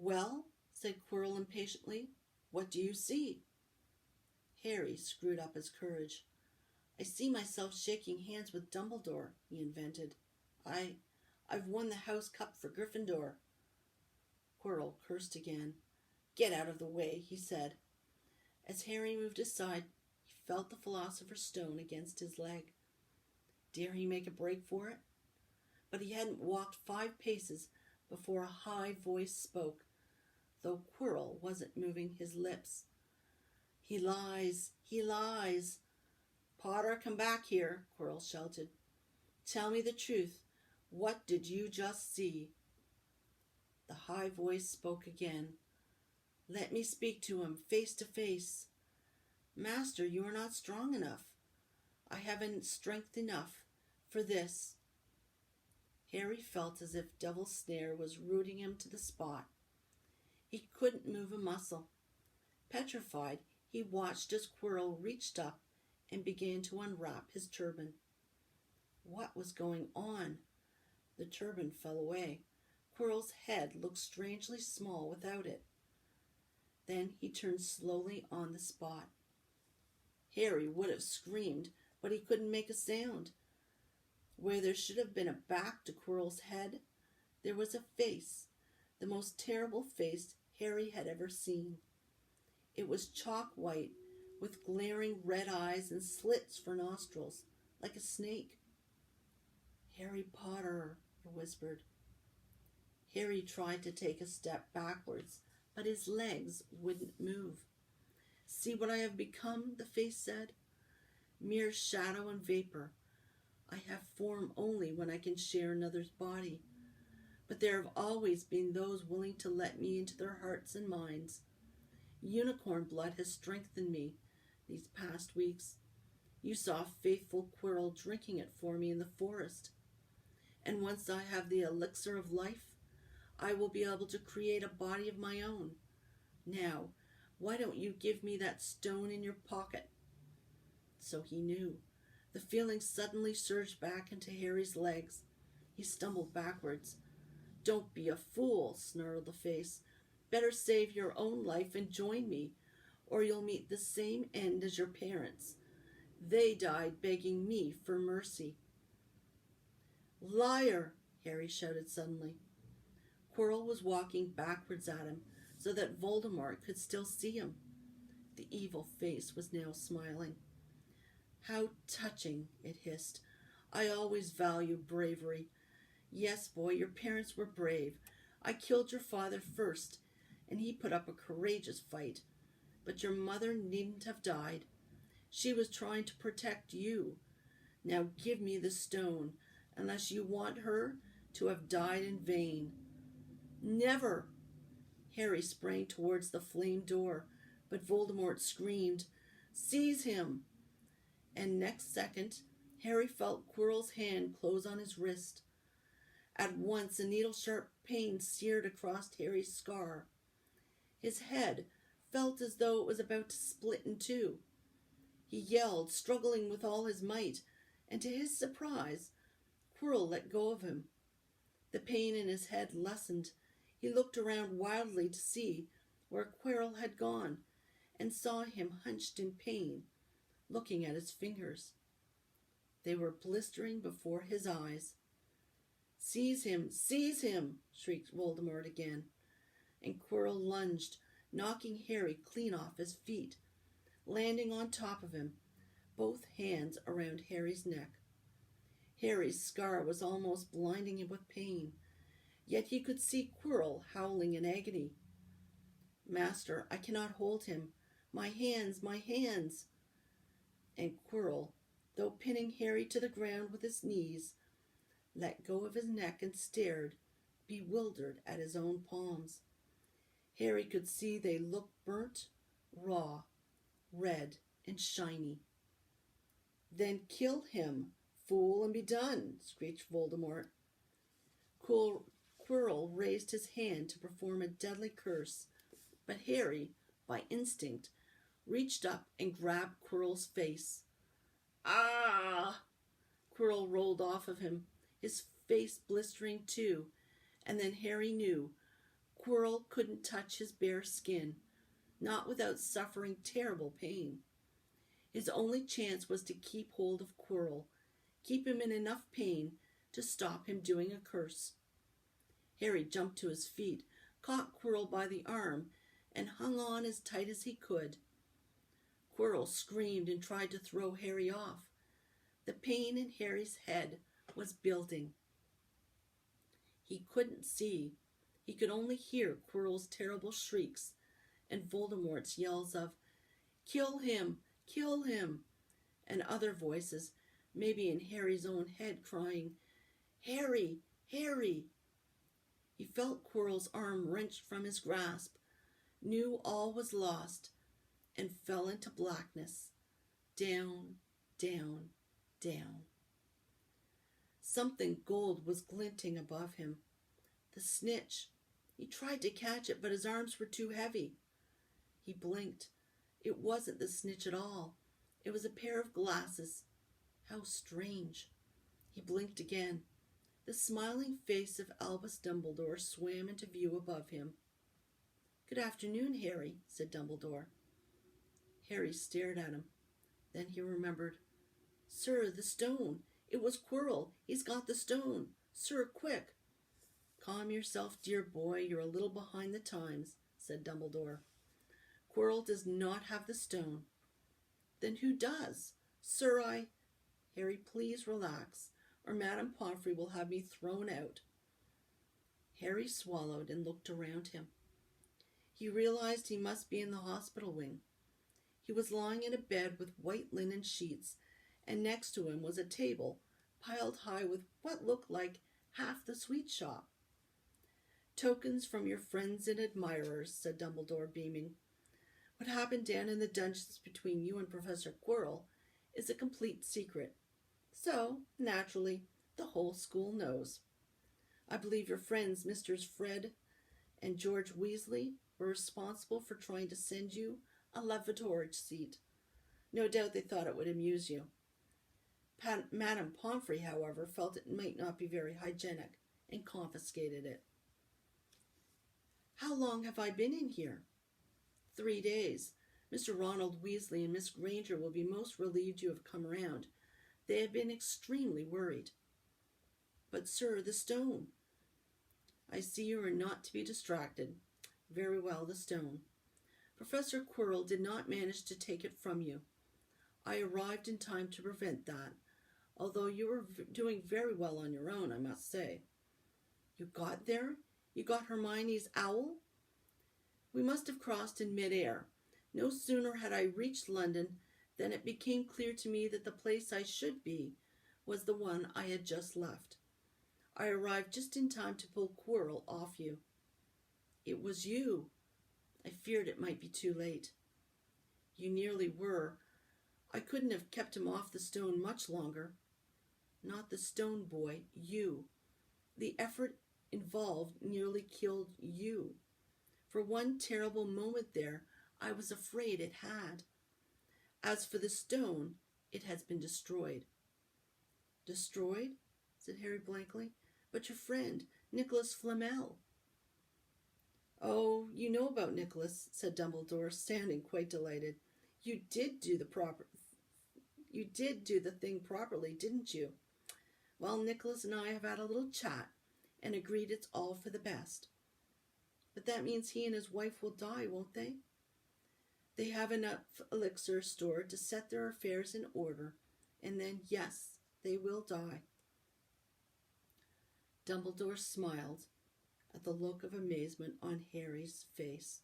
"Well," said Quirrell impatiently, "what do you see?" Harry screwed up his courage. "I see myself shaking hands with Dumbledore," he invented. I've won the House Cup for Gryffindor." Quirrell cursed again. "Get out of the way," he said. As Harry moved aside, he felt the Philosopher's Stone against his leg. Dare he make a break for it? But he hadn't walked 5 paces before a high voice spoke, though Quirrell wasn't moving his lips. "He lies! He lies!" "Potter, come back here!" Quirrell shouted. "Tell me the truth. What did you just see?" The high voice spoke again. "Let me speak to him, face to face." "Master, you are not strong enough." "I haven't strength enough for this." Harry felt as if Devil's Snare was rooting him to the spot. He couldn't move a muscle. Petrified, he watched as Quirrell reached up and began to unwrap his turban. What was going on? The turban fell away. Quirrell's head looked strangely small without it. Then he turned slowly on the spot. Harry would have screamed, but he couldn't make a sound. Where there should have been a back to Quirrell's head, there was a face, the most terrible face Harry had ever seen. It was chalk white, with glaring red eyes and slits for nostrils, like a snake. "Harry Potter," it whispered. Harry tried to take a step backwards, but his legs wouldn't move. "See what I have become," the face said. "Mere shadow and vapor. I have form only when I can share another's body. But there have always been those willing to let me into their hearts and minds. Unicorn blood has strengthened me these past weeks. You saw faithful Quirrell drinking it for me in the forest. And once I have the elixir of life, I will be able to create a body of my own. Now, why don't you give me that stone in your pocket?" So he knew. The feeling suddenly surged back into Harry's legs. He stumbled backwards. "Don't be a fool," snarled the face. "Better save your own life and join me, or you'll meet the same end as your parents. They died begging me for mercy." "Liar!" Harry shouted suddenly. Quirrell was walking backwards at him, so that Voldemort could still see him. The evil face was now smiling. "How touching," it hissed. "I always valued bravery. Yes, boy, your parents were brave. I killed your father first, and he put up a courageous fight. But your mother needn't have died. She was trying to protect you. Now give me the stone, unless you want her to have died in vain." "Never!" Harry sprang towards the flame door, but Voldemort screamed, "Seize him!" And next second, Harry felt Quirrell's hand close on his wrist. At once a needle-sharp pain seared across Harry's scar. His head felt as though it was about to split in two. He yelled, struggling with all his might, and to his surprise, Quirrell let go of him. The pain in his head lessened. He looked around wildly to see where Quirrell had gone, and saw him hunched in pain, looking at his fingers. They were blistering before his eyes. "Seize him! Seize him!" shrieked Voldemort again, and Quirrell lunged, knocking Harry clean off his feet, landing on top of him, both hands around Harry's neck. Harry's scar was almost blinding him with pain, yet he could see Quirrell howling in agony. "Master, I cannot hold him. My hands, my hands!" And Quirrell, though pinning Harry to the ground with his knees, let go of his neck and stared, bewildered, at his own palms. Harry could see they looked burnt, raw, red, and shiny. "Then kill him, fool, and be done," screeched Voldemort. Quirrell raised his hand to perform a deadly curse, but Harry, by instinct, reached up and grabbed Quirrell's face. "Ah!" Quirrell rolled off of him, his face blistering too, and then Harry knew Quirrell couldn't touch his bare skin, not without suffering terrible pain. His only chance was to keep hold of Quirrell, keep him in enough pain to stop him doing a curse. Harry jumped to his feet, caught Quirrell by the arm, and hung on as tight as he could. Quirrell screamed and tried to throw Harry off. The pain in Harry's head was building. He couldn't see. He could only hear Quirrell's terrible shrieks and Voldemort's yells of, "Kill him! Kill him!" and other voices, maybe in Harry's own head, crying, "Harry! Harry!" He felt Quirrell's arm wrenched from his grasp, knew all was lost, and fell into blackness, down, down, down. Something gold was glinting above him. The snitch. He tried to catch it, but his arms were too heavy. He blinked. It wasn't the snitch at all. It was a pair of glasses. How strange. He blinked again. The smiling face of Albus Dumbledore swam into view above him. "Good afternoon, Harry," said Dumbledore. Harry stared at him. Then he remembered. "Sir, the stone. It was Quirrell. He's got the stone. Sir, quick." "Calm yourself, dear boy. You're a little behind the times," said Dumbledore. "Quirrell does not have the stone." "Then who does?" "Sir, Harry, please relax, or Madame Pomfrey will have me thrown out." Harry swallowed and looked around him. He realized he must be in the hospital wing. He was lying in a bed with white linen sheets, and next to him was a table piled high with what looked like half the sweet shop. "Tokens from your friends and admirers," said Dumbledore, beaming. "What happened down in the dungeons between you and Professor Quirrell is a complete secret. So, naturally, the whole school knows. I believe your friends, Messrs. Fred and George Weasley, were responsible for trying to send you a lavatory seat. No doubt they thought it would amuse you. Madame Pomfrey, however, felt it might not be very hygienic and confiscated it." "How long have I been in here?" 3 days. Mr. Ronald Weasley and Miss Granger will be most relieved you have come around. They have been extremely worried." "But, sir, the stone." "I see you are not to be distracted. Very well, the stone. Professor Quirrell did not manage to take it from you. I arrived in time to prevent that, although you were doing very well on your own, I must say." "You got there? You got Hermione's owl?" "We must have crossed in mid-air. No sooner had I reached London than it became clear to me that the place I should be was the one I had just left. I arrived just in time to pull Quirrell off you." "It was you. I feared it might be too late." "You nearly were. I couldn't have kept him off the stone much longer." "Not the stone, boy. You. The effort involved nearly killed you. For one terrible moment there, I was afraid it had. As for the stone, it has been destroyed." "Destroyed?" said Harry blankly. "But your friend, Nicholas Flamel." "Oh, you know about Nicholas," said Dumbledore, sounding quite delighted. You did do the thing properly, didn't you? Well, Nicholas and I have had a little chat and agreed it's all for the best." "But that means he and his wife will die, won't they?" "They have enough elixir stored to set their affairs in order, and then, yes, they will die." Dumbledore smiled at the look of amazement on Harry's face.